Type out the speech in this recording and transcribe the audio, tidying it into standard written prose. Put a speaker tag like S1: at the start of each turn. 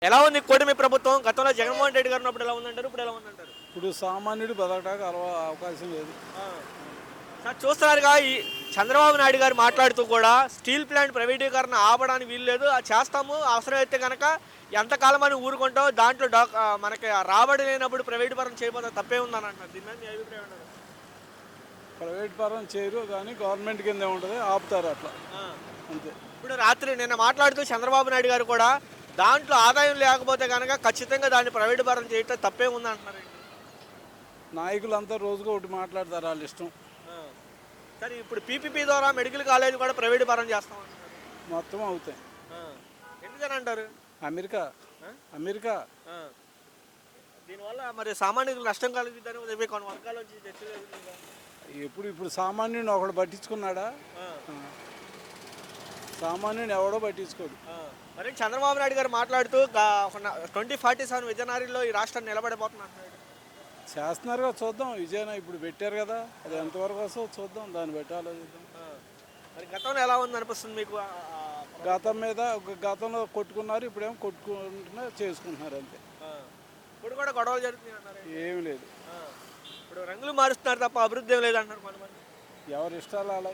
S1: ఎలా ఉంది కూటమి ప్రభుత్వం? గతంలో జగన్మోహన్ రెడ్డి గారు ఉన్నప్పుడు ఎలా ఉందంటారు? ఇప్పుడు ఎలా ఉందంటారు?
S2: ఇప్పుడు సామాన్యుడు బతకడానికి అవకాశం లేదు.
S1: ఆ. సార్ చూస్తున్నారుగా ఈ చంద్రబాబు నాయుడు గారు మాట్లాడుతూ కూడా స్టీల్ ప్లాంట్ ప్రైవేటీకరణ ఆపడానికి వీలు లేదు. అది చేస్తాము అవసరమైతే కనుక ఎంతకాలం అని ఊరుకుంటాం దాంట్లో మనకి రాబడి లేనప్పుడు ప్రైవేట్ పరం చేయబోతే తప్పే ఉందని అంటున్నారు. దీని మీద మీ అభిప్రాయం ఏంటంటారు?
S2: ప్రైవేట్ పరం చేయరు కానీ గవర్నమెంట్ కింద ఉంటుంది, ఆపుతారు అట్లా
S1: ఆ.
S2: అంతే.
S1: ఇప్పుడు రాత్రి నిన్న మాట్లాడుతూ చంద్రబాబు నాయుడు గారు కూడా దాంట్లో ఆదాయం లేకపోతే కనుక ఖచ్చితంగా దాన్ని ప్రైవేట్ పరం చేయటం తప్పే ఉంది అంటున్నారు.
S2: నాయకులంతా రోజుకు ఒకటి మాట్లాడతారు, వాళ్ళ ఇష్టం.
S1: సరే ఇప్పుడు పీపీపీ ద్వారా మెడికల్ కాలేజ్ కూడా ప్రైవేట్ పరం చేస్తామంటున్నారు.
S2: మొత్తం అవుతాయి.
S1: ఎందుకని అంటారు?
S2: అమెరికా అమెరికా
S1: దీనివల్ల మరి సామాన్యులకు నష్టం కలుగుతుందని కొన్ని వర్గాల నుంచి చర్చలు.
S2: ఇప్పుడు సామాన్యుని ఒకడు పట్టించుకున్నాడా? సామాన్యుని ఎవడో పట్టించుకోడు.
S1: మరి చంద్రబాబు నాయుడు గారు మాట్లాడుతూ 2047 విజయనగరంలో ఈ రాష్ట్రం నిలబడిపోతున్నారు.
S2: చేస్తున్నారుగా, చూద్దాం. విజయన ఇప్పుడు పెట్టారు కదా, అది ఎంతవరకు వస్తుందో చూద్దాం, దాన్ని బట్టి ఆలోచిద్దాం.
S1: మరి గతంలో ఎలా ఉంది అనిపిస్తుంది మీకు?
S2: గతంలో కొట్టుకున్నారు, ఇప్పుడేమో కొట్టుకుంటున్నా చేసుకుంటున్నారు అంతే.
S1: ఇప్పుడు కూడా గొడవలు జరుగుతున్నాయి అన్నారు.
S2: ఏమి లేదు.
S1: ఇప్పుడు రంగులు మారుస్తున్నారు తప్ప అభివృద్ధి ఏం లేదంటున్నారు కొంతమంది.
S2: ఎవరి ఇష్టాలు అలా.